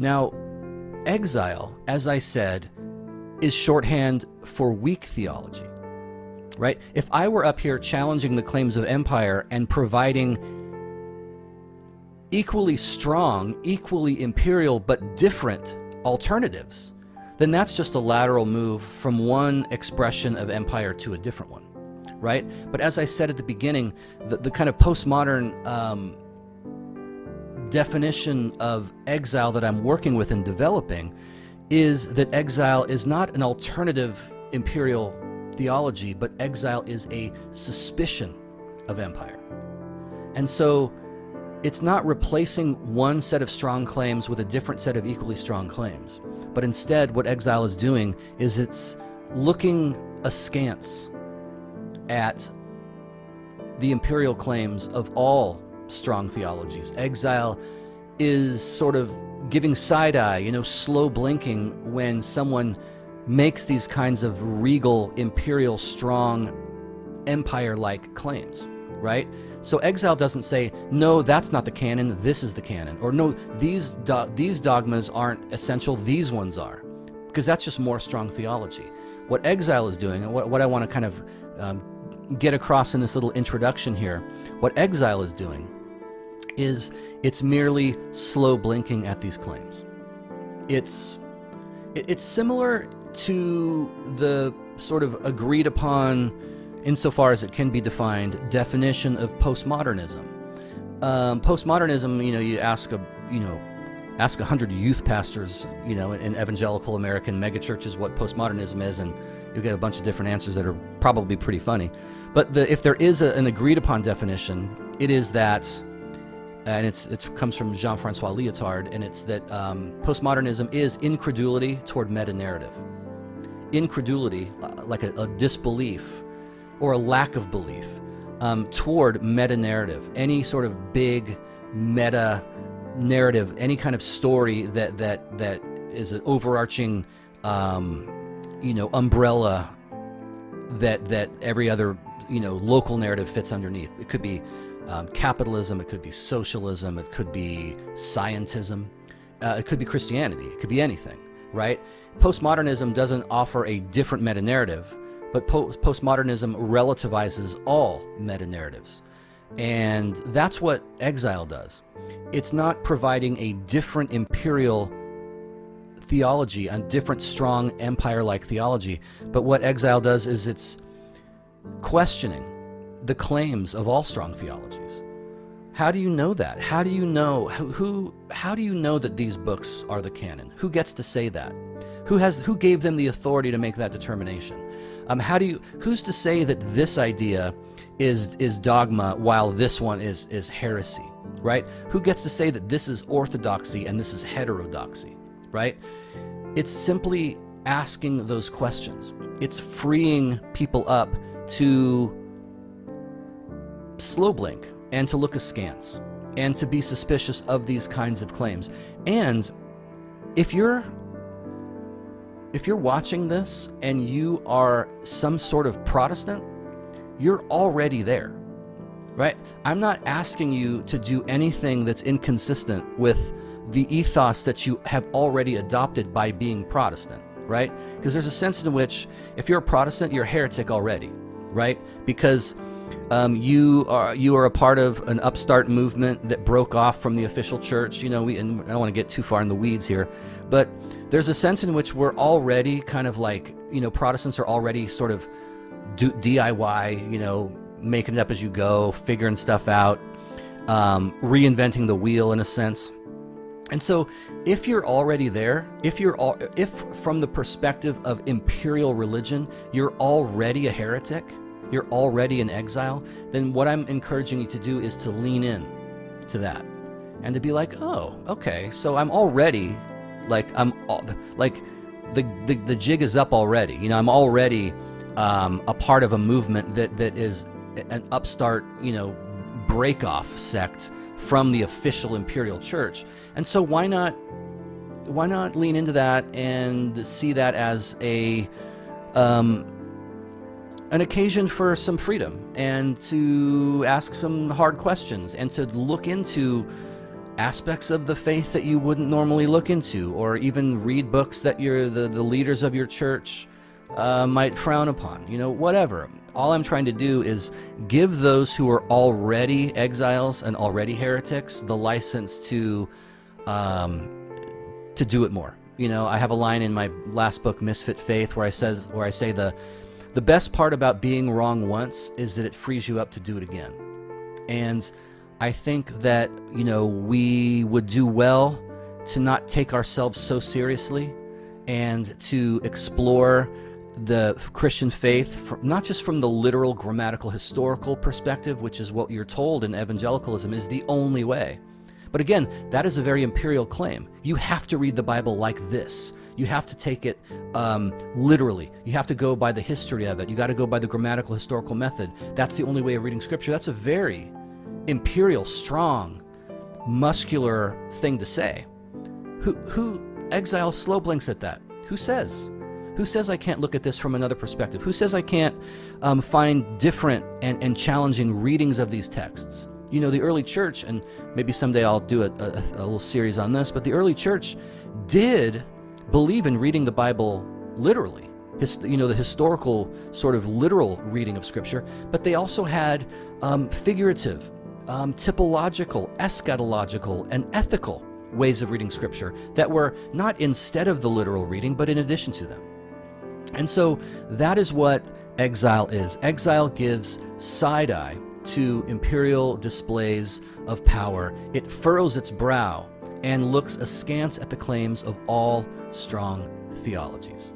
Now, exile, as I said, is shorthand for weak theology, right? If I were up here challenging the claims of empire and providing equally strong, equally imperial, but different alternatives, then that's just a lateral move from one expression of empire to a different one, right? But as I said at the beginning, the kind of postmodern definition of exile that I'm working with and developing is that exile is not an alternative imperial theology, but exile is a suspicion of empire. And so it's not replacing one set of strong claims with a different set of equally strong claims, but instead what exile is doing is it's looking askance at the imperial claims of all strong theologies. Exile is sort of giving side eye, slow blinking when someone makes these kinds of regal, imperial, strong, empire-like claims, right? So exile doesn't say, no, that's not the canon, this is the canon. Or no, these dogmas aren't essential, these ones are. Because that's just more strong theology. What exile is doing, and what I want to kind of get across in this little introduction here, what exile is doing is it's merely slow blinking at these claims. It's similar to the sort of agreed upon, insofar as it can be defined, definition of postmodernism. Postmodernism, you ask 100 youth pastors, in evangelical American megachurches what postmodernism is, and you'll get a bunch of different answers that are probably pretty funny. But if there is an agreed upon definition, it is that, and it comes from Jean-Francois Lyotard, and it's that postmodernism is incredulity toward meta-narrative. Incredulity, like a disbelief or a lack of belief toward meta-narrative, any sort of big meta-narrative, any kind of story that is an overarching, umbrella that every other, local narrative fits underneath. It could be capitalism, it could be socialism, it could be scientism, it could be Christianity, it could be anything, right? Postmodernism doesn't offer a different meta-narrative, but postmodernism relativizes all meta-narratives. And that's what exile does. It's not providing a different imperial theology, a different strong empire-like theology, but what exile does is it's questioning the claims of all strong theologies. How do you know that? How do you know how do you know that these books are the canon? Who gets to say that? Who gave them the authority to make that determination? Who's to say that this idea is dogma while this one is heresy, right? Who gets to say that this is orthodoxy and this is heterodoxy, right? It's simply asking those questions. It's freeing people up to slow blink and to look askance and to be suspicious of these kinds of claims. And if you're watching this and you are some sort of Protestant, you're already there, right? I'm not asking you to do anything that's inconsistent with the ethos that you have already adopted by being Protestant, right? Because there's a sense in which if you're a Protestant, you're a heretic already, right? Because you are a part of an upstart movement that broke off from the official church. And I don't want to get too far in the weeds here, but there's a sense in which we're already kind of like, Protestants are already sort of DIY, making it up as you go, figuring stuff out, reinventing the wheel in a sense. And so if you're already there, if from the perspective of imperial religion, you're already a heretic, you're already in exile, then what I'm encouraging you to do is to lean in to that and to be like, oh, okay, so I'm already the jig is up already. I'm already a part of a movement that is an upstart, break-off sect from the official imperial church. And so why not lean into that and see that as an occasion for some freedom and to ask some hard questions and to look into aspects of the faith that you wouldn't normally look into, or even read books that the leaders of your church might frown upon, whatever. All I'm trying to do is give those who are already exiles and already heretics the license to do it more. I have a line in my last book, Misfit Faith, where I say the best part about being wrong once is that it frees you up to do it again. And I think that, we would do well to not take ourselves so seriously and to explore the Christian faith, not just from the literal, grammatical, historical perspective, which is what you're told in evangelicalism is the only way. But again, that is a very imperial claim. You have to read the Bible like this. You have to take it literally. You have to go by the history of it. You got to go by the grammatical, historical method. That's the only way of reading Scripture. That's a very imperial, strong, muscular thing to say. Who Exile slow blinks at that? Who says? Who says I can't look at this from another perspective? Who says I can't find different and challenging readings of these texts? The early church, and maybe someday I'll do a little series on this, but the early church did believe in reading the Bible literally, the historical sort of literal reading of Scripture, but they also had figurative, typological, eschatological, and ethical ways of reading Scripture that were not instead of the literal reading, but in addition to them. And so that is what Exile is. Exile gives side-eye to imperial displays of power. It furrows its brow and looks askance at the claims of all strong theologies.